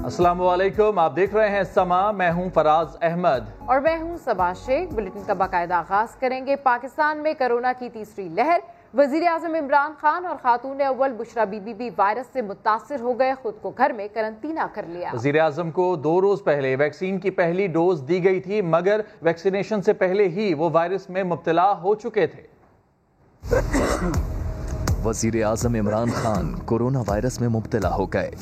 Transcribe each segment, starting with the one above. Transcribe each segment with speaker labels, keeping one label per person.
Speaker 1: अस्सलाम वालेकुम, आप देख रहे हैं समा। मैं हूं फराज अहमद
Speaker 2: और मैं हूं सबा शेख। बुलेटिन का बाकायदा आगाज करेंगे। पाकिस्तान में कोरोना की तीसरी लहर। वजीर आजम इमरान खान और खातून अव्वल बुशरा बीबी भी वायरस से मुतासिर हो गए, खुद को घर में करंटीना कर लिया।
Speaker 1: वजीर आजम को 2 रोज पहले वैक्सीन की पहली डोज दी गई थी, मगर वैक्सीनेशन से पहले ही वो वायरस में मुब्तला हो चुके थे।
Speaker 3: वजीर आजम इमरान खान कोरोना वायरस में मुब्तला हो गए।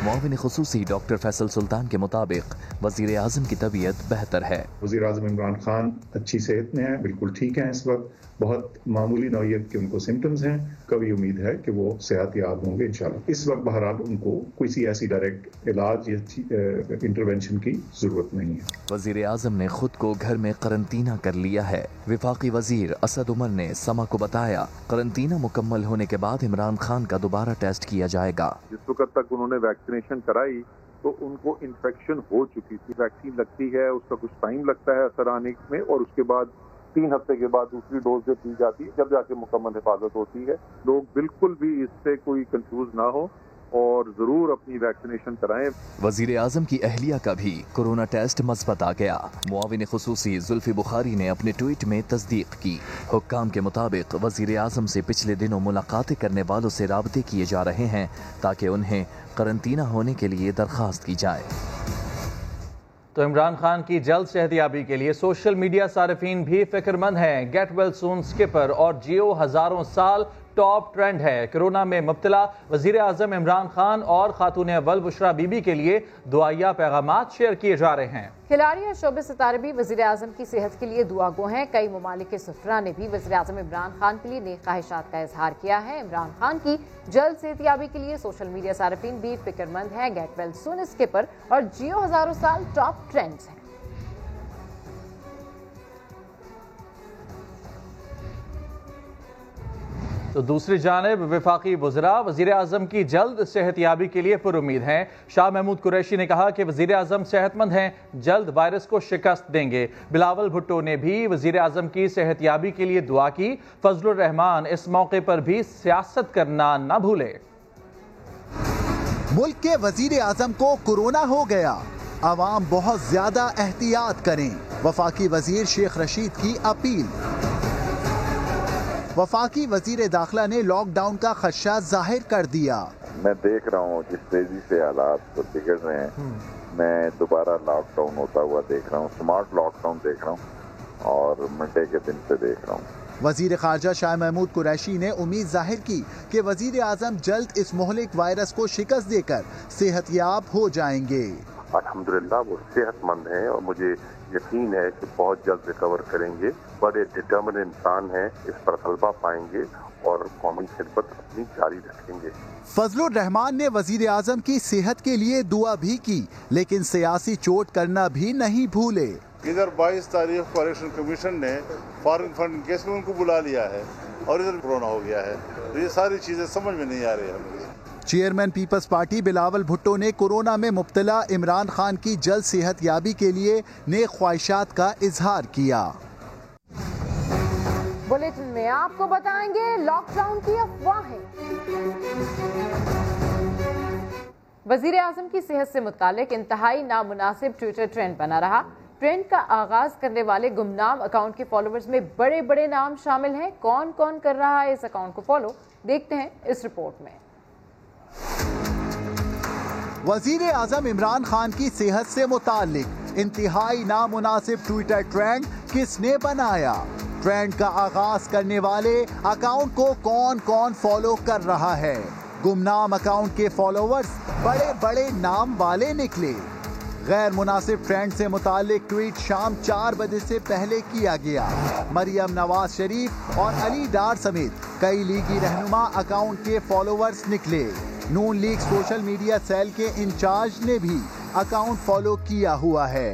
Speaker 3: मुआविन खुसूसी डॉक्टर फैसल सुल्तान के मुताबिक वजीर आजम की तबीयत बेहतर है।
Speaker 4: वजीर आजम इमरान खान अच्छी सेहत में है, बिल्कुल ठीक हैं इस वक्त। बहुत मामूली नौयत के उनको सिम्टम्स हैं। कभी उम्मीद है कि वो सेहत याब होंगे इंशाल्लाह। इस वक्त बहरहाल उनको किसी ऐसी डायरेक्ट इलाज या इंटरवेंशन की जरूरत नहीं है।
Speaker 3: वजीर आजम ने खुद को घर में करंटीना कर लिया है। विफाकी वजीर असद उमर ने समा को बताया, करंटीना मुकम्मल होने के बाद इमरान खान का दोबारा टेस्ट किया जाएगा।
Speaker 5: जिस वक्त तक उन्होंने वैक्सीनेशन कराई तो उनको इन्फेक्शन हो चुकी थी। वैक्सीन लगती है, उसका कुछ टाइम लगता है असर आने में, और उसके बाद 3 हफ्ते के बाद दूसरी डोज जो दी जाती है, जब जाके मुकम्मल हिफाजत होती है। लोग बिल्कुल भी इससे कोई कंफ्यूज ना हो और जरूर अपनी वैक्सीनेशन कराएं।
Speaker 3: वजीर आजम की अहलिया का भी कोरोना टेस्ट मस्बत आ गया। मुआविन खुसूसी जुल्फी बुखारी ने अपने ट्वीट में तस्दीक की। हुक्काम के मुताबिक वजीर आजम से पिछले दिनों मुलाकातें करने वालों से राबते किए जा रहे हैं ताकि उन्हें करंटीना होने के लिए दरख्वास्त की जाए।
Speaker 1: तो इमरान खान की जल्द सेहतयाबी के लिए सोशल मीडिया सारिफीन भी फिक्रमंद हैं। गेट वेल सून स्किपर और जियो हजारों साल टॉप ट्रेंड है। कोरोना में मुब्तला वजीर आजम इमरान खान और खातून अव्वल बुशरा बीबी के लिए दुआया पैगामात शेयर किए जा रहे हैं।
Speaker 2: खिलाड़ी और शोबे सितारे भी वजीर आजम की सेहत के लिए दुआ गो हैं। कई ममालिक के सफरा ने भी वजीर आजम इमरान खान के लिए नेक ख्वाहिशात का इजहार किया है। इमरान खान की जल्द सेहतयाबी के लिए सोशल मीडिया सारिफीन भी फिक्रमंद है। गेट वेल सून स्किपर और जियो हजारों साल टॉप ट्रेंड्स हैं।
Speaker 1: तो दूसरी जानिब वफाकी वज़रा वज़ीर आज़म की जल्द सेहतयाबी के लिए पुरुमीद हैं। शाह महमूद कुरैशी ने कहा कि वज़ीर आज़म सेहतमंद हैं, जल्द वायरस को शिकस्त देंगे। बिलावल भुट्टो ने भी वज़ीर आज़म की सेहतयाबी के लिए दुआ की। फजलुर रहमान इस मौके पर भी सियासत करना न भूले।
Speaker 6: मुल्क के वज़ीर आज़म को कोरोना हो गया, आवाम बहुत ज्यादा एहतियात करें। वफाकी वजीर शेख रशीद की अपील। वफाकी वजीर दाखिला ने लॉकडाउन का खदशा जाहिर कर दिया।
Speaker 5: मैं देख रहा हूँ जिस तेजी से हालात तो बिगड़ रहे हैं, मैं दोबारा लॉकडाउन होता हुआ देख रहा हूँ, स्मार्ट लॉकडाउन देख रहा हूँ और मंडे के दिन से देख रहा हूँ।
Speaker 6: वजीर खारजा शाह महमूद कुरैशी ने उम्मीद जाहिर की कि वजीर आजम जल्द इस मुहलिक वायरस को शिकस्त देकर सेहतयाब हो जाएंगे।
Speaker 5: अल्हम्दुलिल्लाह वो सेहतमंद हैं और मुझे यकीन है कि बहुत जल्द रिकवर करेंगे। बड़े डिटर्मिन इंसान हैं, इस पर गलबा पाएंगे और कौमी खिदमत अपनी जारी रखेंगे।
Speaker 6: फजलुर रहमान ने वजीर आजम की सेहत के लिए दुआ भी की, लेकिन सियासी चोट करना भी नहीं भूले।
Speaker 7: इधर 22 तारीख को इलेक्शन कमीशन ने फॉरेन फंड केस में उनको बुला लिया है और इधर कोरोना हो गया है, तो ये सारी चीजें समझ में नहीं आ रही है।
Speaker 6: Chairman Peoples Party Bilawal Bhutto ने कोरोना में मुब्तला इमरान खान की जल्द सेहतयाबी के लिए नेक ख्वाहिशात का इजहार किया।
Speaker 2: बुलेटिन में आपको बताएंगे लॉकडाउन की अफवाहें। वजीर आजम की सेहत से मुतालिक इंतहाई नामुनासिब ट्विटर ट्रेंड बना रहा। ट्रेंड का आगाज करने वाले गुमनाम अकाउंट के फॉलोअर्स में बड़े बड़े नाम शामिल हैं। कौन कौन कर रहा है इस अकाउंट को फॉलो, देखते हैं इस रिपोर्ट में।
Speaker 6: वजीर आजम इमरान खान की सेहत से मुतालिक इंतहाई नामुनासिब ट्विटर ट्रेंड किसने बनाया? ट्रेंड का आगाज करने वाले अकाउंट को कौन कौन फॉलो कर रहा है? गुमनाम अकाउंट के फॉलोअर्स बड़े बड़े नाम वाले निकले। गैर मुनासिब ट्रेंड से मुतालिक ट्वीट शाम 4 बजे से पहले किया गया। मरियम नवाज शरीफ और अली डार समेत कई लीगी रहनुमा अकाउंट के फॉलोअर्स निकले। Noon League social media cell के इंचार्ज ने भी अकाउंट फॉलो किया हुआ है।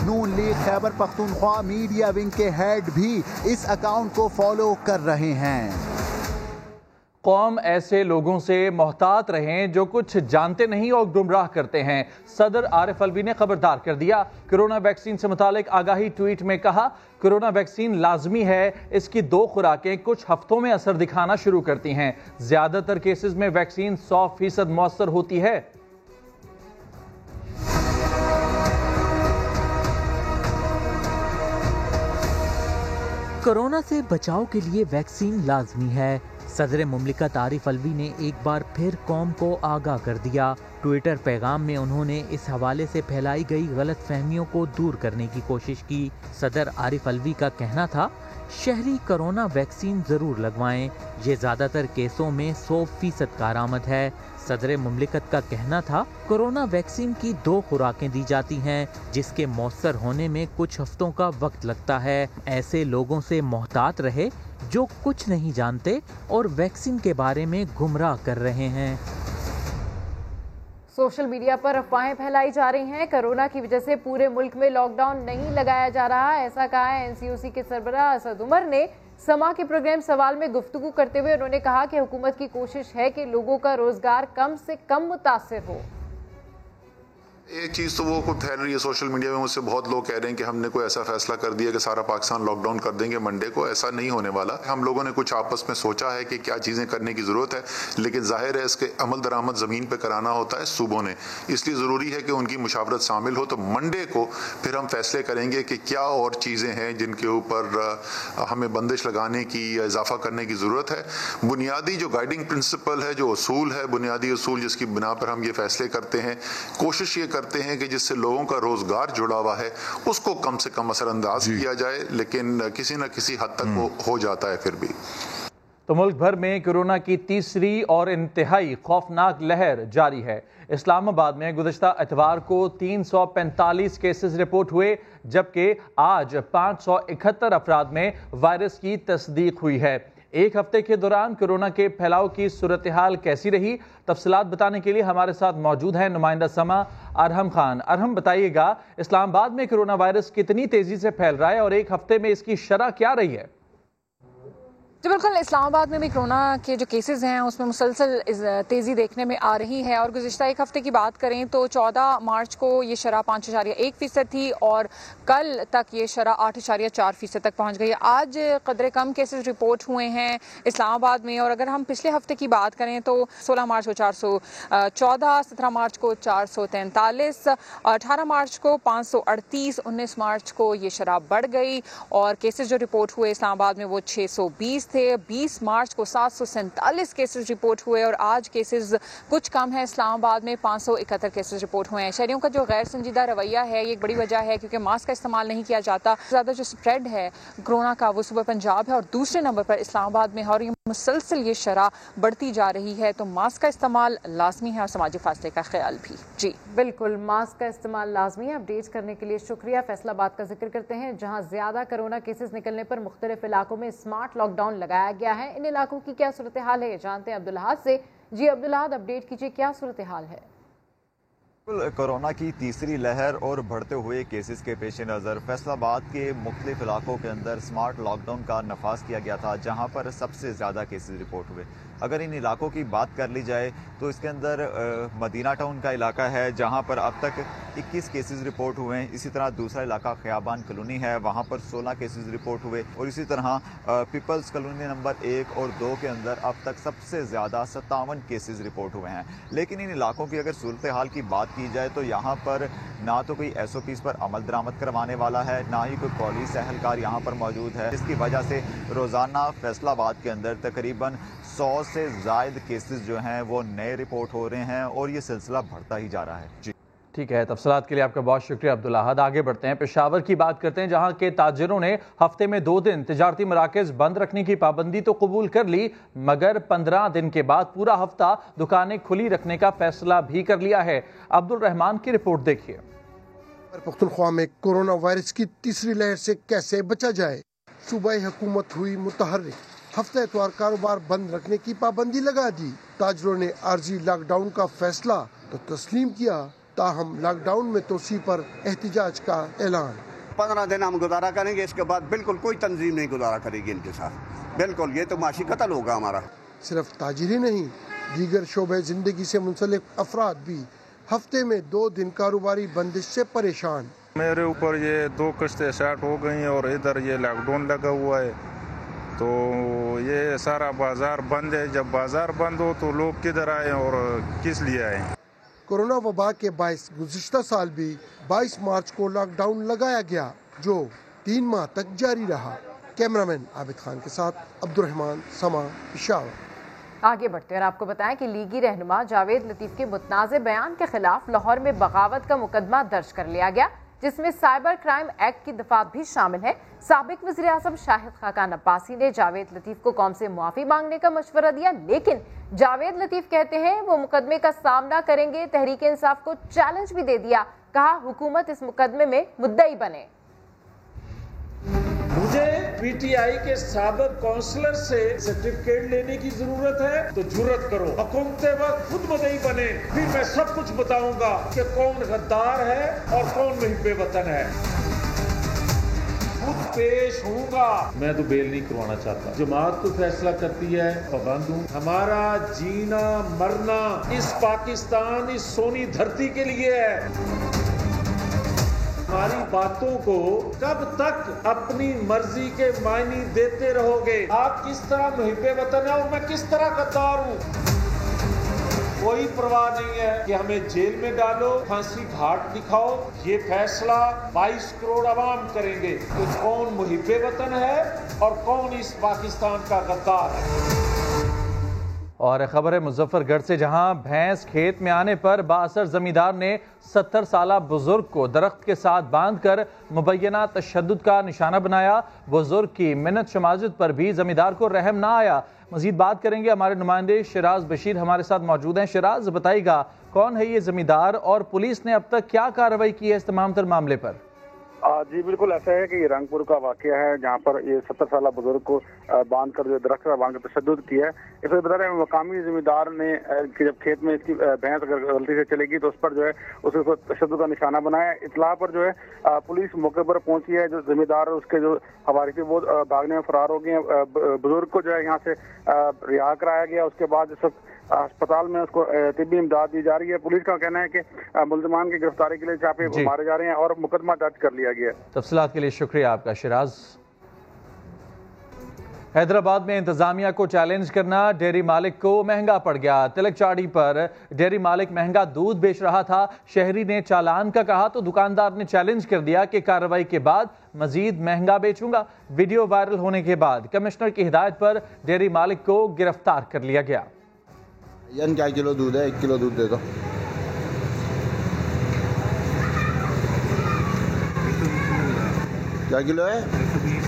Speaker 6: नून लीग खैबर पख्तूनख्वा मीडिया विंग के हेड भी इस अकाउंट को फॉलो कर रहे हैं।
Speaker 1: قوم ایسے لوگوں سے محتاط رہیں جو کچھ جانتے نہیں اور گمراہ کرتے ہیں، صدر عارف الوی نے خبردار کر دیا۔ کرونا ویکسین سے متعلق آگاہی ٹویٹ میں کہا، کرونا ویکسین لازمی ہے، اس کی 2 خوراکیں کچھ ہفتوں میں اثر دکھانا شروع کرتی ہیں، زیادہ تر کیسز میں ویکسین 100% مؤثر ہوتی ہے۔
Speaker 8: کورونا سے بچاؤ کے لیے ویکسین لازمی ہے، صدر مملکت عارف الوی نے ایک بار پھر قوم کو آگاہ کر دیا۔ ٹویٹر پیغام میں انہوں نے اس حوالے سے پھیلائی گئی غلط فہمیوں کو دور کرنے کی کوشش کی۔ صدر عارف الوی کا کہنا تھا، شہری کرونا ویکسین ضرور لگوائیں، یہ زیادہ تر کیسوں میں 100% کارآمد ہے۔ صدر مملکت کا کہنا تھا، کورونا ویکسین کی 2 خوراکیں دی جاتی ہیں، جس کے مؤثر ہونے میں کچھ ہفتوں کا وقت لگتا ہے۔ ایسے لوگوں سے محتاط رہے جو کچھ نہیں جانتے اور ویکسین کے بارے میں گمراہ کر رہے ہیں۔
Speaker 2: سوشل میڈیا پر افواہیں پھیلائی جا رہی ہیں، کورونا کی وجہ سے پورے ملک میں لاک ڈاؤن نہیں لگایا جا رہا، ایسا کہا ہے NCOC کے سربراہ اسد عمر نے۔ سما کے پروگرام سوال میں گفتگو کرتے ہوئے انہوں نے کہا کہ حکومت کی کوشش ہے کہ لوگوں کا روزگار کم سے کم متاثر ہو۔
Speaker 9: ایک چیز تو وہ پھیل رہی ہے سوشل میڈیا میں، مجھ سے بہت لوگ کہہ رہے ہیں کہ ہم نے کوئی ایسا فیصلہ کر دیا کہ سارا پاکستان لاک ڈاؤن کر دیں گے منڈے کو، ایسا نہیں ہونے والا۔ ہم لوگوں نے کچھ آپس میں سوچا ہے کہ کیا چیزیں کرنے کی ضرورت ہے، لیکن ظاہر ہے اس کے عمل درآمد زمین پہ کرانا ہوتا ہے صوبوں نے، اس لیے ضروری ہے کہ ان کی مشاورت شامل ہو۔ تو منڈے کو پھر ہم فیصلے کریں گے کہ کیا اور چیزیں ہیں جن کے اوپر ہمیں بندش لگانے کی یا اضافہ کرنے کی ضرورت ہے۔ بنیادی جو گائیڈنگ پرنسپل ہے، جو اصول ہے، بنیادی اصول جس کی بنا پر ہم یہ فیصلے کرتے ہیں، کوشش یہ کرتے ہیں کہ جس سے لوگوں کا روزگار جڑا ہوا ہے اس کو کم سے کم اثر انداز کیا جائے، لیکن کسی نہ کسی حد تک وہ ہو جاتا ہے پھر بھی۔
Speaker 1: تو ملک بھر میں کورونا کی تیسری اور انتہائی خوفناک لہر جاری ہے۔ اسلام آباد میں گزشتہ اتوار کو 345 کیسز رپورٹ ہوئے، جبکہ آج 571 افراد میں وائرس کی تصدیق ہوئی ہے۔ ایک ہفتے کے دوران کورونا کے پھیلاؤ کی صورتحال کیسی رہی، تفصیلات بتانے کے لیے ہمارے ساتھ موجود ہیں نمائندہ سما ارحم خان۔ ارحم، بتائیے گا اسلام آباد میں کورونا وائرس کتنی تیزی سے پھیل رہا ہے اور ایک ہفتے میں اس کی شرح کیا رہی ہے؟
Speaker 10: جی بالکل، اسلام آباد میں بھی کورونا کے جو کیسز ہیں اس میں مسلسل تیزی دیکھنے میں آ رہی ہے، اور گزشتہ ایک ہفتے کی بات کریں تو 14 مارچ کو یہ شرح 5.1% تھی اور کل تک یہ شرح 8.4% تک پہنچ گئی۔ آج قدر کم کیسز رپورٹ ہوئے ہیں اسلام آباد میں، اور اگر ہم پچھلے ہفتے کی بات کریں تو 16 مارچ کو 414، 17 مارچ کو 443، 18 مارچ کو 538، 19 مارچ کو یہ شرح بڑھ گئی اور کیسز جو رپورٹ ہوئے اسلام آباد میں وہ 620 تھے۔ 20 مارچ کو 747 کیسز رپورٹ ہوئے اور آج کیسز کچھ کم ہے، اسلام آباد میں 571 کیسز رپورٹ ہوئے ہیں۔ شہریوں کا جو غیر سنجیدہ رویہ ہے یہ ایک بڑی وجہ ہے، کیونکہ ماسک کا استعمال نہیں کیا جاتا۔ زیادہ جو سپریڈ ہے کورونا کا وہ صوبہ پنجاب ہے اور دوسرے نمبر پر اسلام آباد میں ہے، اور یہ مسلسل یہ شرح بڑھتی جا رہی ہے۔ تو ماسک کا استعمال لازمی ہے اور سماجی فاصلے کا خیال بھی۔ جی
Speaker 2: بالکل، ماسک کا استعمال لازمی ہے۔ اپڈیٹ کرنے کے لیے شکریہ۔ فیصل آباد کا ذکر کرتے ہیں جہاں زیادہ کورونا کیسز نکلنے پر مختلف علاقوں میں اسمارٹ لاک ڈاؤن لگایا گیا ہے۔ ان علاقوں کی کیا صورتحال ہے جانتے ہیں عبدالاحد سے۔ جی عبدالاحد، اپڈیٹ کیجیے، کیا صورتحال ہے؟
Speaker 11: کورونا کی تیسری لہر اور بڑھتے ہوئے کیسز کے پیش نظر فیصل آباد کے مختلف علاقوں کے اندر اسمارٹ لاک ڈاؤن کا نفاذ کیا گیا تھا، جہاں پر سب سے زیادہ کیسز رپورٹ ہوئے۔ اگر ان علاقوں کی بات کر لی جائے تو اس کے اندر مدینہ ٹاؤن کا علاقہ ہے جہاں پر اب تک 21 کیسز رپورٹ ہوئے ہیں۔ اسی طرح دوسرا علاقہ خیابان کالونی ہے، وہاں پر 16 کیسز رپورٹ ہوئے، اور اسی طرح پیپلز کالونی نمبر 1 اور 2 کے اندر اب تک سب سے زیادہ 57 کیسز رپورٹ ہوئے ہیں۔ لیکن ان علاقوں کی اگر صورتحال کی بات کی جائے تو یہاں پر نہ تو کوئی SOPs پر عمل درآمد کروانے والا ہے، نہ ہی کوئی پولیس اہلکار یہاں پر موجود ہے، جس کی وجہ سے روزانہ فیصل آباد کے اندر تقریباً 100 سے زائد کیسز جو ہیں وہ نئے رپورٹ ہو رہے ہیں اور یہ سلسلہ بڑھتا ہی جا رہا ہے۔ جی
Speaker 1: ٹھیک ہے، تفصیلات کے لیے آپ کا بہت شکریہ عبدالاحد۔ آگے بڑھتے ہیں، پشاور کی بات کرتے ہیں جہاں کے تاجروں نے ہفتے میں 2 دن تجارتی مراکز بند رکھنے کی پابندی تو قبول کر لی، مگر 15 دن کے بعد پورا ہفتہ دکانیں کھلی رکھنے کا فیصلہ بھی کر لیا ہے۔ عبد الرحمان کی رپورٹ دیکھیے۔
Speaker 12: پختونخوا میں کورونا وائرس کی تیسری لہر سے کیسے بچا جائے، صوبائی حکومت ہوئی متحرک، ہفتہ اتوار کاروبار بند رکھنے کی پابندی لگا دی۔ تاجروں نے عارضی لاک ڈاؤن کا فیصلہ تو تسلیم کیا، تاہم لاک ڈاؤن میں توسیع پر احتجاج کا اعلان۔
Speaker 13: 15 دن ہم گزارا کریں گے، اس کے بعد بالکل کوئی تنظیم نہیں گزارا کرے گی ان کے ساتھ، بالکل یہ تو معاشی قتل ہوگا ہمارا۔
Speaker 12: صرف تاجر ہی نہیں، دیگر شعبے زندگی سے منسلک افراد بھی ہفتے میں 2 دن کاروباری بندش سے پریشان۔
Speaker 13: میرے اوپر یہ 2 قسطیں اسٹارٹ ہو گئی ہیں اور ادھر یہ لاک ڈاؤن لگا ہوا ہے، تو یہ سارا بازار بند ہے۔ جب بازار بند ہو تو لوگ کدھر آئیں اور کس لیے آئیں؟
Speaker 12: کورونا وبا کے باعث گزشتہ سال بھی 22 مارچ کو لاک ڈاؤن لگایا گیا جو 3 ماہ تک جاری رہا۔ کیمرامین عابد خان کے ساتھ عبدالرحمان، سما، پشاور۔
Speaker 2: آگے بڑھتے ہیں اور آپ کو بتائیں کہ لیگی رہنما جاوید لطیف کے متنازع بیان کے خلاف لاہور میں بغاوت کا مقدمہ درج کر لیا گیا، جس میں سائبر کرائم ایکٹ کی دفعات بھی شامل ہے۔ سابق وزیر اعظم شاہد خاقان عباسی نے جاوید لطیف کو قوم سے معافی مانگنے کا مشورہ دیا، لیکن جاوید لطیف کہتے ہیں وہ مقدمے کا سامنا کریں گے۔ تحریک انصاف کو چیلنج بھی دے دیا، کہا حکومت اس مقدمے میں مدعی بنے۔
Speaker 14: مجھے پی ٹی آئی کے سابق کونسلر سے سرٹیفکیٹ لینے کی ضرورت ہے تو جرت کرو، حکومت وقت خود مدعی بنے، پھر میں سب کچھ بتاؤں گا کہ کون غدار ہے اور کون محب وطن ہے۔ خود پیش ہوں گا۔ میں تو بیل نہیں کروانا چاہتا، جماعت تو فیصلہ کرتی ہے، پابند ہوں۔ ہمارا جینا مرنا اس پاکستان، اس سونی دھرتی کے لیے ہے۔ ہماری باتوں کو کب تک اپنی مرضی کے معنی دیتے رہو گے؟ آپ کس طرح محب وطن ہیں اور میں کس طرح غدار ہوں؟ کوئی پرواہ نہیں ہے کہ ہمیں جیل میں ڈالو، پھانسی گھاٹ دکھاؤ، یہ فیصلہ 22 کروڑ عوام کریں گے کہ کون محب وطن ہے اور کون اس پاکستان کا غدار ہے۔
Speaker 1: اور خبر ہے مظفر گڑھ سے، جہاں بھینس کھیت میں آنے پر بااثر زمیندار نے 70 سالہ بزرگ کو درخت کے ساتھ باندھ کر مبینہ تشدد کا نشانہ بنایا۔ بزرگ کی منت شماجت پر بھی زمیندار کو رحم نہ آیا۔ مزید بات کریں گے، ہمارے نمائندے شیراز بشیر ہمارے ساتھ موجود ہیں۔ شیراز، بتائیے گا کون ہے یہ زمیندار اور پولیس نے اب تک کیا کارروائی کی ہے اس تمام تر معاملے پر؟
Speaker 15: جی بالکل ایسا ہے کہ یہ رنگ پور کا واقعہ ہے، جہاں پر یہ 70 سالہ بزرگ کو باندھ کر جو درخت پر باندھ کر تشدد کیا ہے۔ اس میں بتا رہے ہیں مقامی زمیندار نے کہ جب کھیت میں اس کی بھینس اگر غلطی سے چلے گی تو اس پر جو ہے اس کو تشدد کا نشانہ بنایا۔ اطلاع پر جو ہے پولیس موقع پر پہنچی ہے۔ جو زمیندار اور اس کے جو حوالے تھے وہ بھاگنے میں فرار ہو گئے ہیں۔ بزرگ کو جو ہے یہاں سے رہا کرایا گیا، اس کے بعد اس وقت اسپتال میں اس کو طبی امداد دی جا رہی ہے۔ پولیس کا کہنا ہے کہ ملزمان کی گرفتاری کے لیے چھاپے مارے جا رہے ہیں اور مقدمہ درج کر لیا گیا ہے۔
Speaker 1: تفصیلات کے لیے شکریہ آپ کا شیراز۔ حیدرآباد میں انتظامیہ کو چیلنج کرنا ڈیری مالک کو مہنگا پڑ گیا۔ تلک چاڑی پر ڈیری مالک مہنگا دودھ بیچ رہا تھا، شہری نے چالان کا کہا تو دکاندار نے چیلنج کر دیا کہ کارروائی کے بعد مزید مہنگا بیچوں گا۔ ویڈیو وائرل ہونے کے بعد کمشنر کی ہدایت پر ڈیری مالک کو گرفتار کر لیا گیا۔
Speaker 16: کیا کلو دودھ ہے؟ 1 کلو دودھ دے دو۔ کیا کلو ہے؟ 120۔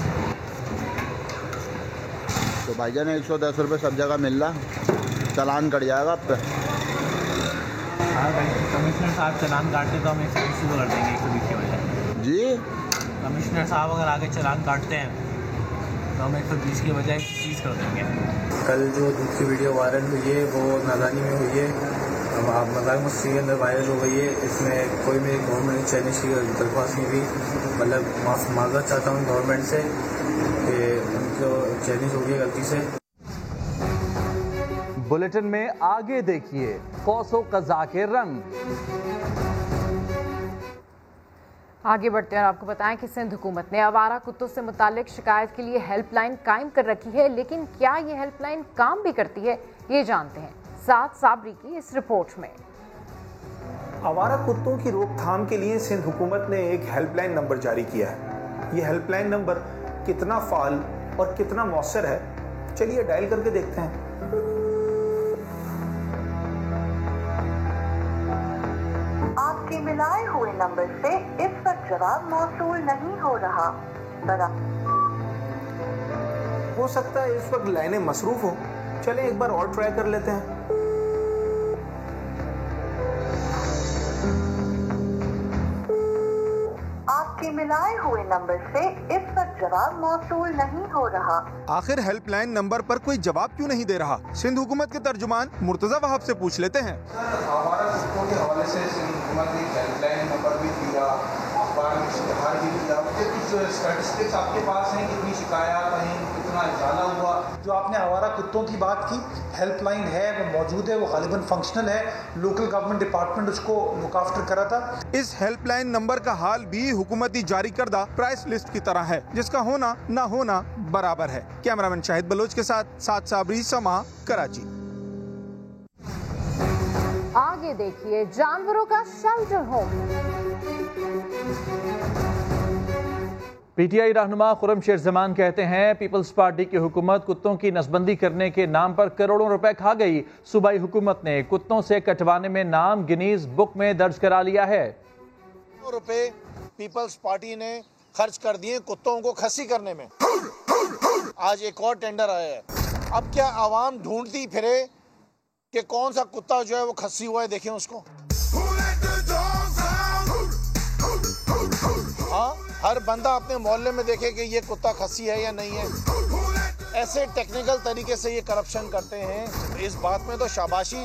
Speaker 16: تو بھائی جان 110 روپے سب جگہ مل رہا، چالان کٹ جائے گا آپ پہ۔
Speaker 17: کمشنر صاحب چالان کاٹتے تو ہم 120 کو کر دیں گے 120 کی بجائے۔
Speaker 16: جی
Speaker 17: کمشنر صاحب اگر آگے چالان کاٹتے ہیں تو ہم 120 کی بجائے 30 کر دیں گے۔ کل جو دودھ کی ویڈیو وائرل ہوئی ہے وہ نادانی میں ہوئی ہے، اب آپ مذاق مستی کے اندر وائرل ہو گئی ہے۔ اس میں کوئی میری گورنمنٹ چیلنج کی درخواست نہیں ہوئی، مطلب معذرت چاہتا ہوں گورنمنٹ سے کہ ان کو چیلنج ہو گئی غلطی سے۔
Speaker 1: بلیٹن میں آگے دیکھیے قوس و قزح کے رنگ۔
Speaker 2: آگے بڑھتے ہیں اور آپ کو بتائیں کہ سندھ حکومت نے آوارہ کتوں سے متعلق شکایت کے لیے ہیلپ لائن قائم کر رکھی ہے، لیکن کیا یہ ہیلپ لائن کام بھی کرتی ہے، یہ جانتے ہیں ساتھ صابری کی اس رپورٹ میں۔
Speaker 18: آوارہ کتوں کی روک تھام کے لیے سندھ حکومت نے ایک ہیلپ لائن نمبر جاری کیا ہے۔ یہ ہیلپ لائن نمبر کتنا فعال اور کتنا مؤثر ہے، چلیے ڈائل کر کے دیکھتے ہیں۔
Speaker 19: آپ کے ملائے ہوئے نمبر سے اس وقت جواب موصول نہیں ہو رہا۔
Speaker 18: ہو سکتا ہے اس وقت لائنیں مصروف ہوں، چلیں ایک بار اور ٹرائی کر لیتے ہیں۔
Speaker 19: آپ کے ملائے ہوئے نمبر سے اس وقت جواب موصول نہیں ہو رہا۔
Speaker 20: آخر ہیلپ لائن نمبر پر کوئی جواب کیوں نہیں دے رہا؟ سندھ حکومت کے ترجمان مرتضی وہاب سے پوچھ لیتے ہیں۔
Speaker 21: آوارہ کتوں کے حوالے سے سندھ حکومت نے ہیلپ لائن نمبر بھی دیا، اخبار میں اشتہار بھی دیا، کچھ اسٹیٹسٹکس آپ کے پاس ہیں، کتنی شکایات ہیں، کتنا ازالہ ہوا؟
Speaker 18: जो आपने आवारा कुत्तों की बात की, हेल्प लाइन है, वो मौजूद है, वो गालिबन फंक्शनल है, लोकल गवर्नमेंट डिपार्टमेंट उसको लुक आफ्टर करा था।
Speaker 20: इस हेल्पलाइन नंबर का हाल भी हुकूमती जारी करदा प्राइस लिस्ट की तरह है, जिसका होना ना होना बराबर है। कैमरामैन शाहिद बलोच के साथ साद साबरी, समा, कराची।
Speaker 2: आगे देखिए, जानवरों का शेल्टर होम।
Speaker 1: पीटीआई रहनुमा खुर्रम शेर जमान कहते हैं पीपल्स पार्टी की हुकूमत कुत्तों की नसबंदी करने के नाम पर करोड़ों रुपए खा गई। सूबाई हुकूमत ने कुत्तों से कटवाने में नाम गिनीज बुक में दर्ज करा लिया है।
Speaker 4: रुपए पीपल्स पार्टी ने खर्च कर दिए कुत्तों को खस्सी करने में। आज एक और टेंडर आया है। अब क्या आवाम ढूंढती फिरे कि कौन सा कुत्ता जो है वो खस्सी हुआ है, देखें उसको। हाँ, हर बंदा अपने मोहल्ले में देखे कि ये कुत्ता खस्सी है या नहीं है। ऐसे टेक्निकल तरीके से ये करप्शन करते हैं। इस बात में तो शाबाशी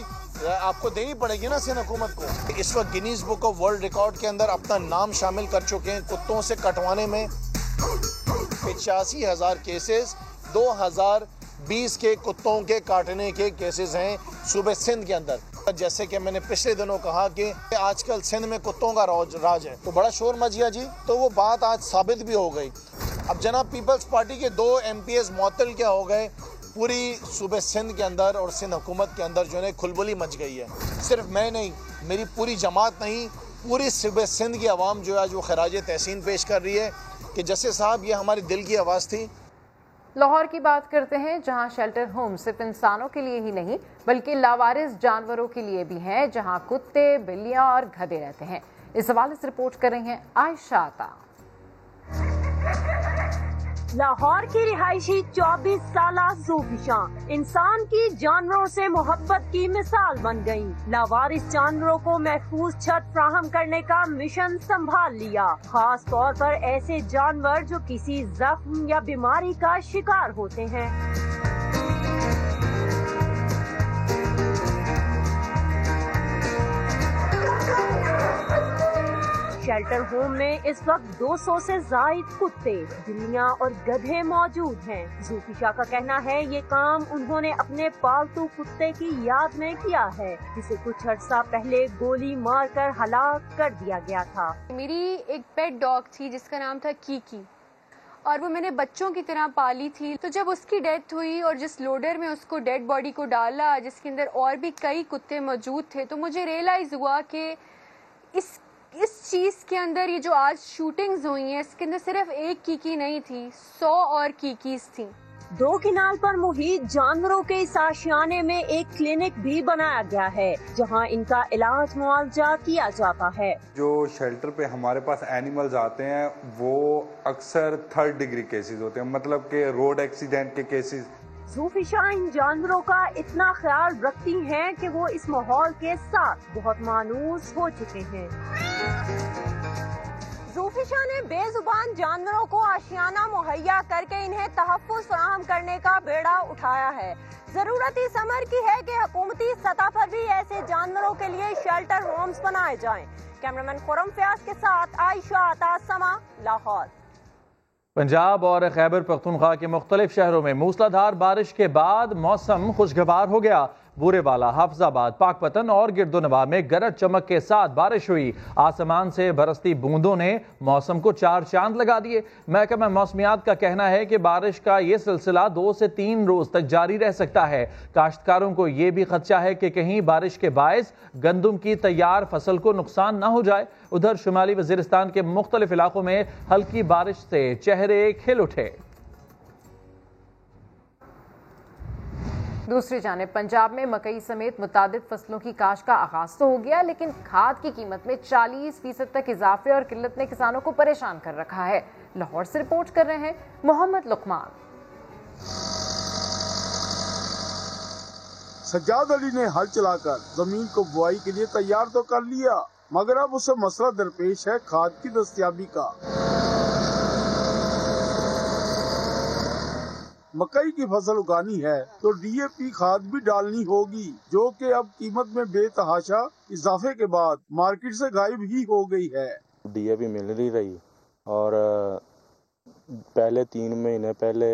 Speaker 4: आपको देनी पड़ेगी ना सिंध हुकूमत को। इस वक्त Guinness book of world record के अंदर अपना नाम शामिल कर चुके हैं कुत्तों से कटवाने में। 85,000 केसेस 2020 के कुत्तों के काटने के केसेस हैं सूबे सिंध के अंदर। जैसे कि मैंने पिछले दिनों कहा कि आजकल सिंध में कुत्तों का राज है, तो बड़ा शोर मच गया जी, तो वो बात आज साबित भी हो गई। अब जनाब पीपल्स पार्टी के 2 MPs मुअत्तल क्या हो गए, पूरी सूबे सिंध के अंदर और सिंध हुकूमत के अंदर जो है खुलबुली मच गई है। सिर्फ मैं नहीं, मेरी पूरी जमात नहीं, पूरी सूबे सिंध की आवाम जो आज वो खराज तहसीन पेश कर रही है कि जैसे साहब ये हमारे दिल की आवाज़ थी।
Speaker 2: लाहौर की बात करते हैं, जहां शेल्टर होम सिर्फ इंसानों के लिए ही नहीं बल्कि लावारिस जानवरों के लिए भी हैं, जहां कुत्ते, बिल्लियां और गधे रहते हैं। इस हवाले से रिपोर्ट कर रही हैं आयशा अता।
Speaker 22: लाहौर की रिहायशी 24 साला ज़ूफिशा इंसान की जानवरों से मोहब्बत की मिसाल बन गई। लावारिस जानवरों को महफूज छत फ्राहम करने का मिशन संभाल लिया, खास तौर पर ऐसे जानवर जो किसी जख्म या बीमारी का शिकार होते हैं। शेल्टर होम में इस वक्त 200 से जायद कुत्ते, बिल्लियां और गधे मौजूद हैं। ज़ूफिशा का कहना है ये काम उन्होंने अपने पालतू कुत्ते की याद में किया है, जिसे कुछ अर्सा पहले गोली मारकर हलाक कर दिया गया था।
Speaker 23: मेरी एक पेट डॉग थी जिसका नाम था कीकी, और वो मैंने बच्चों की तरह पाली थी। तो जब उसकी डेथ हुई और जिस लोडर में उसको डेड बॉडी को डाला, जिसके अंदर और भी कई कुत्ते मौजूद थे, तो मुझे रियलाइज हुआ कि इस चीज़ के अंदर ये जो आज शूटिंग्स हुई हैं, इसके अंदर सिर्फ एक कीकी नहीं थी, 100 और कीकीज थी।
Speaker 22: 2 किनाल पर मुहित जानवरों के इस आशियाने में एक क्लिनिक भी बनाया गया है, जहां इनका इलाज मुआवजा किया जाता है।
Speaker 21: जो शेल्टर पे हमारे पास एनिमल्स आते हैं वो अक्सर 3rd डिग्री केसेस होते हैं, मतलब कि रोड एक्सीडेंट के केसेस।
Speaker 22: ज़ूफिशा इन जानवरों का इतना ख्याल रखती हैं कि वो इस माहौल के साथ बहुत मानूस हो चुके हैं। ज़ूफिशा ने बेजुबान जानवरों को आशियाना मुहैया करके इन्हें तहफ़्फ़ुज़ फराहम करने का बेड़ा उठाया है। जरूरत इस अमर की है कि हुकूमती सतह पर भी ऐसे जानवरों के लिए शेल्टर होम्स बनाए जाएं। कैमरामैन खुर्रम फयाज के साथ आयशा अता, समा, लाहौर।
Speaker 1: पंजाब और खैबर पख्तूनख्वा के मुख्तलिफ शहरों में मूसलाधार बारिश के बाद मौसम खुशगवार हो गया। बूरेवाला, हाफिजाबाद, पाकपतन और गिरदोनवा में गरज चमक के साथ बारिश हुई। आसमान से बरसती बूंदों ने मौसम को 4 चांद लगा दिए। महकमा मौसमियात का कहना है कि बारिश का ये सिलसिला 2 से 3 रोज तक जारी रह सकता है। काश्तकारों को ये भी खदशा है कि कहीं बारिश के बायस गंदम की तैयार फसल को नुकसान न हो जाए। उधर शुमाली वजीरिस्तान के मुख्तलिफ इलाकों में हल्की बारिश से चेहरे खिल उठे।
Speaker 2: दूसरी जानिब पंजाब में मकई समेत मुतादिद फसलों की काश का आगाज तो हो गया, लेकिन खाद की कीमत में 40% तक इजाफे और किल्लत ने किसानों को परेशान कर रखा है। लाहौर से रिपोर्ट कर रहे हैं मोहम्मद लुकमान।
Speaker 24: सज्जाद अली ने हल चलाकर जमीन को बुआई के लिए तैयार तो कर लिया, मगर अब उसे मसला दरपेश है खाद की दस्तयाबी का। मकई की फसल उगानी है तो डीएपी खाद भी डालनी होगी, जो कि अब कीमत में बेतहाशा इजाफे के बाद मार्केट से गायब ही हो गई है।
Speaker 25: डीएपी मिल नहीं रही और पहले 3 महीने पहले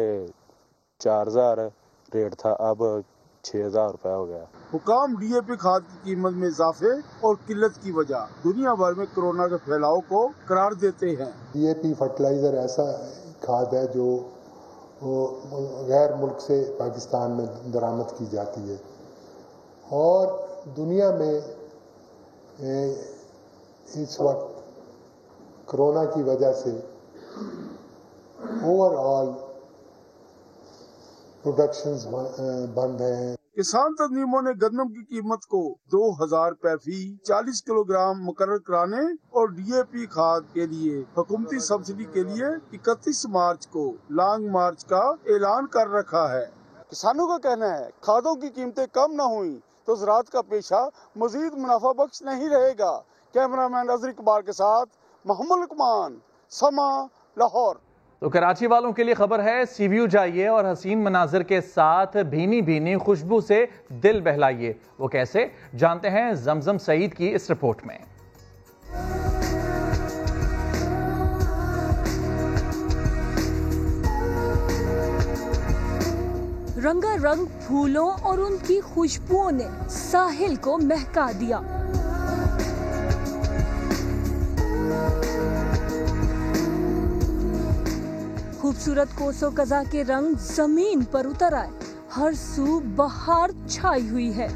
Speaker 25: 4000 रेट था, अब 6,000 रुपये हो गया।
Speaker 24: हुकाम DAP खाद की कीमत में इजाफे और किल्लत की वजह दुनिया भर में कोरोना के फैलाव को करार देते हैं।
Speaker 3: DAP फर्टिलाइजर ऐसा खाद है जो गैर मुल्क से पाकिस्तान में दरामद की जाती है और दुनिया में इस वक्त कोरोना की वजह से ओवरऑल प्रोडक्शंस बंद हैं।
Speaker 24: किसान तंजीमों ने गन्नम की कीमत को 2,000 रुपए फी 40 किलोग्राम मुकर्रर कराने और DAP खाद के लिए हुकूमती सब्सिडी के लिए 31 मार्च को लॉन्ग मार्च का ऐलान कर रखा है। किसानों का कहना है खादों की कीमतें कम न हुई तो ज़राअत का पेशा मजीद मुनाफा बख्श नहीं रहेगा। कैमरामैन अजहर इकबाल के साथ मोहम्मद लुकमान, समा, लाहौर।
Speaker 1: तो कराची वालों के लिए खबर है, सी व्यू जाइए और हसीन मनाजिर के साथ भीनी भीनी खुशबू से दिल बहलाइए। वो कैसे, जानते हैं जमजम सईद की इस रिपोर्ट में।
Speaker 5: रंगारंग फूलों और उनकी खुशबुओं ने साहिल को महका दिया। खूबसूरत कोसो कज़ा के रंग जमीन पर उतर आए, हर सू बहार छाई हुई है।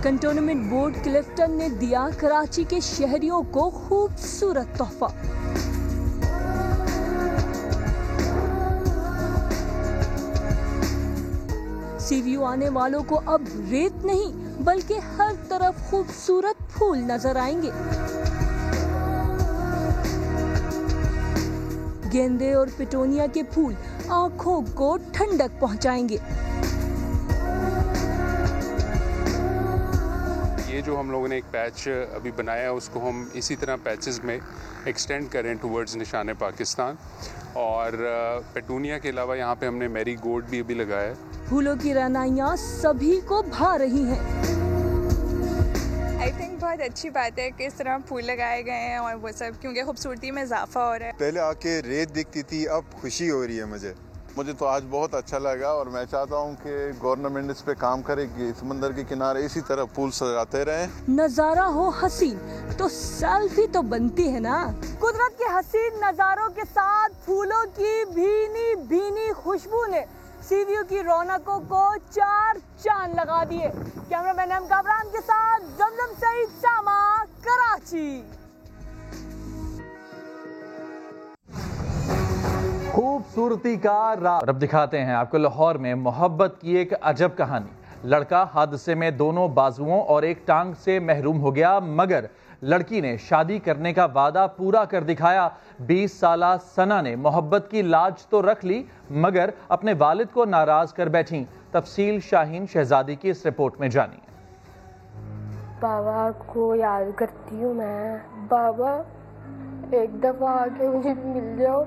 Speaker 5: कंटोनमेंट बोर्ड क्लिफ्टन ने दिया कराची के शहरियों को खूबसूरत तोहफा। सी व्यू आने वालों को अब रेत नहीं बल्कि हर तरफ खूबसूरत फूल नजर आएंगे। गेंदे और पिटोनिया के फूल आंखों को ठंडक पहुंचाएंगे।
Speaker 6: ये जो हम लोगों ने एक पैच अभी बनाया है उसको हम इसी तरह पैचेस में एक्सटेंड करें टुवर्ड्स निशान पाकिस्तान। और पेटूनिया के अलावा यहाँ पे हमने मैरी गोल्ड भी अभी लगाया है।
Speaker 5: फूलों की रनाइयाँ सभी को भा रही हैं।
Speaker 7: आई थिंक बहुत अच्छी बात है कि इस तरह फूल लगाए गए हैं और वो सब, क्योंकि खूबसूरती में इजाफा हो रहा है।
Speaker 8: पहले आके रेत दिखती थी, अब खुशी हो रही है मुझे तो आज बहुत अच्छा लगा और मैं चाहता हूँ कि गवर्नमेंट इस पे काम करे कि समंदर के किनारे इसी तरह फूल सजाते रहें।
Speaker 5: नजारा हो हसीन तो सेल्फी तो बनती है ना। कुदरत के हसीन नजारों के साथ फूलों की भीनी भीनी खुशबू ने सी व्यू की रौनकों को चार चांद लगा दिए। कैमरामैन एम कामरान के साथ जमजम सईद, सामा, कराची।
Speaker 1: खूबसूरती का राज। अब दिखाते हैं आपको लाहौर में मोहब्बत की एक अजब कहानी। लड़का हादसे में दोनों बाजुओं और एक टांग से महरूम हो गया, मगर लड़की ने शादी करने का वादा पूरा कर दिखाया। 20 साला सना ने मोहब्बत की लाज तो रख ली मगर अपने वालिद को नाराज कर बैठी। तफसील शाहीन शहजादी की इस रिपोर्ट में जानिए।
Speaker 26: बाबा को याद करती हूँ मैं, बाबा एक दफा आके मुझे मिल जाओ।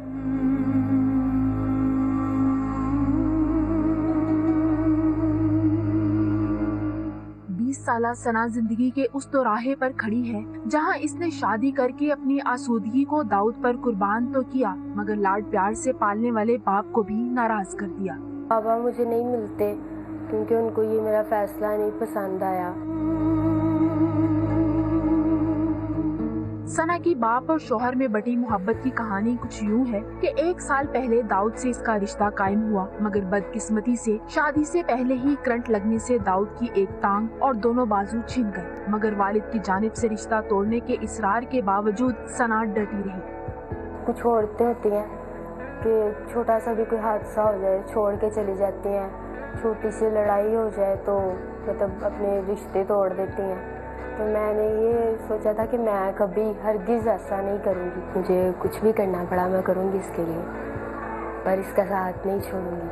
Speaker 27: साला सना जिंदगी के उस दोराहे पर खड़ी है जहां इसने शादी करके अपनी आसूदगी को दाऊद पर कुर्बान तो किया मगर लाड प्यार से पालने वाले बाप को भी नाराज कर दिया।
Speaker 26: बाबा मुझे नहीं मिलते क्योंकि उनको ये मेरा फैसला नहीं पसंद आया।
Speaker 27: सना की बाप और शोहर में बटी मोहब्बत की कहानी कुछ यूं है कि 1 साल पहले दाऊद से इसका रिश्ता कायम हुआ मगर बदकिस्मती से शादी से पहले ही करंट लगने से दाऊद की एक टांग और दोनों बाजू छिन गए मगर वालिद की जानिब से रिश्ता तोड़ने के इसरार के बावजूद सना डटी रही।
Speaker 26: कुछ औरतें होती हैं कि छोटा सा भी कोई हादसा हो जाए छोड़ के चली जाती हैं, छोटी सी लड़ाई हो जाए तो मतलब अपने रिश्ते तोड़ देती हैं। तो मैंने ये सोचा था कि मैं कभी हरगिज़ ऐसा नहीं करूँगी, मुझे कुछ भी करना पड़ा मैं करूँगी इसके लिए, पर इसका साथ नहीं छोड़ूंगी।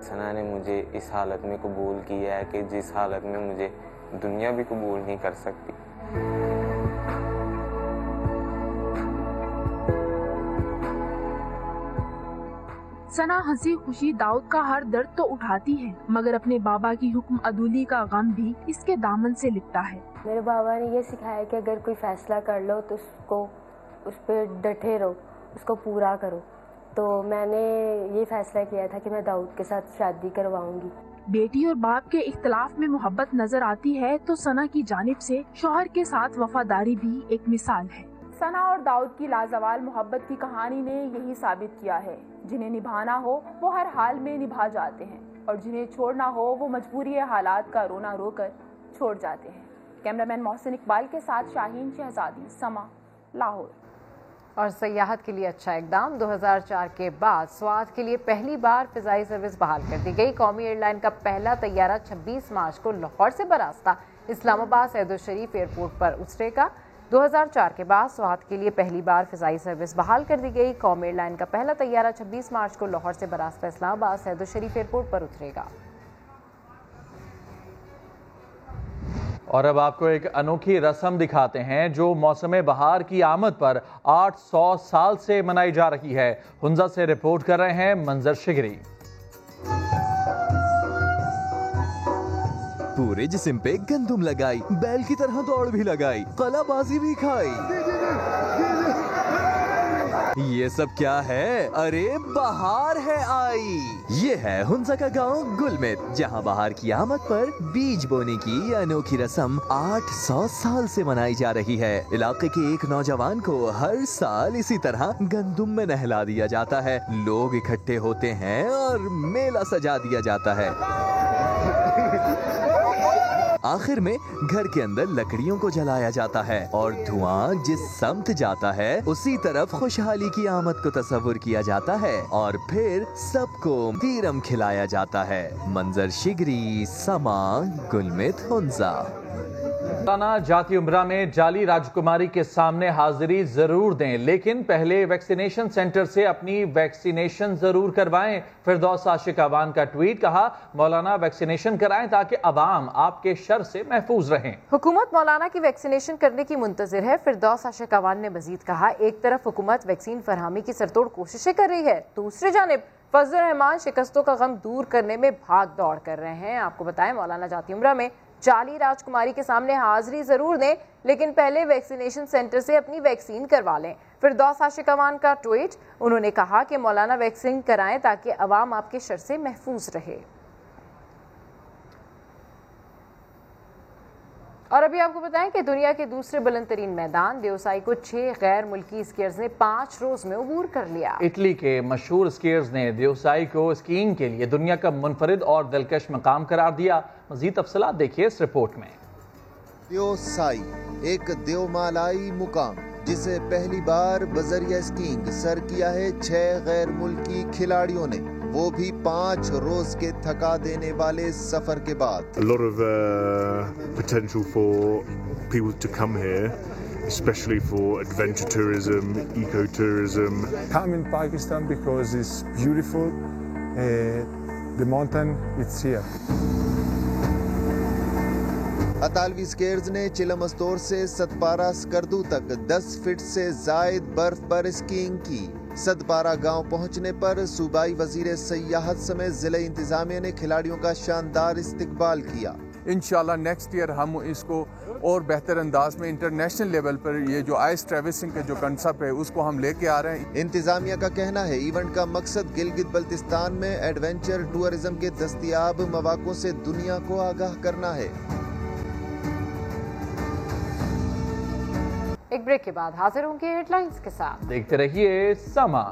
Speaker 28: सना ने मुझे इस हालत में कबूल किया है कि जिस हालत में मुझे दुनिया भी कबूल नहीं कर सकती।
Speaker 27: सना हंसी खुशी दाऊद का हर दर्द तो उठाती है, मगर अपने बाबा की हुक्म अदूली का गम भी इसके दामन से लिपटा है।
Speaker 26: मेरे बाबा ने ये सिखाया कि अगर कोई फैसला कर लो तो उस पर डटे रहो, उसको पूरा करो। तो मैंने ये फैसला किया था कि मैं दाऊद के साथ शादी करवाऊंगी।
Speaker 27: बेटी और बाप के इख्तलाफ में मोहब्बत नजर आती है तो सना की जानिब से शौहर के साथ वफादारी भी एक मिसाल है। सना और दाऊद की लाजवाल मोहब्बत की कहानी ने यही साबित किया है, जिन्हें निभाना हो वो हर हाल में निभा जाते हैं और जिन्हें छोड़ना हो वो मजबूरी हालात का रोना रोकर छोड़ जाते हैं। कैमरामैन मोहसिन इकबाल के साथ शाहीन शहजादी, समा, लाहौर।
Speaker 2: और सयाहत के लिए अच्छा इकदाम। 2004 के बाद स्वात के लिए पहली बार फिजाई सर्विस बहाल कर दी गई। कौमी एयरलाइन का पहला तैयारा 26 मार्च को लाहौर से बरास्ता इस्लामाबाद सैयद शरीफ एयरपोर्ट पर उतरेगा। 2004 के बाद स्वात के लिए पहली बार फिजाई सर्विस बहाल कर दी गई। कौमी एयरलाइन का पहला तैयारा 26 मार्च को लाहौर से बरास्ता इस्लामाबाद सैयद शरीफ एयरपोर्ट पर उतरेगा।
Speaker 1: और अब आपको एक अनोखी रस्म दिखाते हैं जो मौसम बहार की आमद पर 800 साल से मनाई जा रही है। हुंजा से रिपोर्ट कर रहे हैं मंजर शिगरी।
Speaker 9: पूरे जिस्म पे गंदुम लगाई, बैल की तरह दौड़ भी लगाई, कलाबाजी भी खाई। ये सब क्या है? अरे बहार है आई। ये है हुंजा का गांव गुलमित, जहां बहार की आमद पर बीज बोने की अनोखी रस्म 800 साल से मनाई जा रही है। इलाके के एक नौजवान को हर साल इसी तरह गंदुम में नहला दिया जाता है। लोग इकट्ठे होते हैं और मेला सजा दिया जाता है। आखिर में घर के अंदर लकड़ियों को जलाया जाता है और धुआं जिस समत जाता है उसी तरफ खुशहाली की आमद को तस्वुर किया जाता है और फिर सबको तीरम खिलाया जाता है। मंजर शिगरी, समा, गुलमित, हुंजा।
Speaker 1: मौलाना जाती उम्रा में जाली राजकुमारी के सामने हाजिरी जरूर दें, लेकिन पहले वैक्सीनेशन सेंटर से अपनी वैक्सीनेशन जरूर करवाएं। फिरदौस आशिक अवान का ट्वीट, कहा मौलाना वैक्सीनेशन कराएं ताकि अवाम आपके शर से महफूज रहें।
Speaker 2: हुकूमत मौलाना की वैक्सीनेशन करने की मुंतजिर है। फिरदौस आशिक अवान ने मजीद कहा, एक तरफ हुकूमत वैक्सीन फरहमी की सरतोड़ कोशिशें कर रही है, दूसरी जानिब फजल रहमान शिकस्तों का गम दूर करने में भाग दौड़ कर रहे हैं। आपको बताएं, मौलाना जाती उम्रा में जाली राजकुमारी के सामने हाजिरी जरूर दें, लेकिन पहले वैक्सीनेशन सेंटर से अपनी वैक्सीन करवा लें। फिरदौस आशिक अवान का ट्वीट, उन्होंने कहा कि मौलाना वैक्सीन कराएं ताकि अवाम आपके शर से महफूज रहे। और अभी आपको बताएं कि दुनिया के दूसरे बुलंद तरीन मैदान देवसाई को 6 गैर मुल्की स्कीयर्स ने 5 रोज में अबूर कर लिया।
Speaker 1: इटली के मशहूर स्कीयर्स ने देवसाई को स्कीइंग के लिए दुनिया का मुनफरिद और दिलकश मकाम करार दिया। मजीद तफसीलात देखिए इस रिपोर्ट में।
Speaker 10: देवसाई एक देवमालाई मुकाम जिसे पहली बार बजरिया स्कीइंग सर किया है 6 गैर मुल्की खिलाड़ियों ने, वो भी 5 रोज के थका देने वाले सफर के बाद।
Speaker 11: A lot of potential for people to come here, especially for adventure tourism, ecotourism.
Speaker 12: Come in Pakistan because it's beautiful. The mountain, it's here.
Speaker 10: अतालवी स्केयर्स ने चिलमस्तोर से सतपारा स्कर्दू तक 10 फीट से जायद बर्फ पर स्कीइंग की। सतपारा गांव पहुंचने पर सूबाई वजीर सयाहत समेत जिले इंतजामिया ने खिलाड़ियों का शानदार इस्तकबाल किया।
Speaker 13: इंशाल्लाह नेक्स्ट ईयर हम इसको और बेहतर अंदाज में इंटरनेशनल लेवल पर ये जो आइस ट्रेवल्सिंग का जो कंसेप्ट है उसको हम लेके आ रहे हैं।
Speaker 10: इंतजामिया का कहना है इवेंट का मकसद गिलगित बल्तिस्तान में एडवेंचर टूरिज्म के दस्तयाब मौक़ों से दुनिया को आगाह करना है।
Speaker 2: एक ब्रेक के बाद हाजिर होंगे हेडलाइंस के साथ।
Speaker 1: देखते रहिए समा।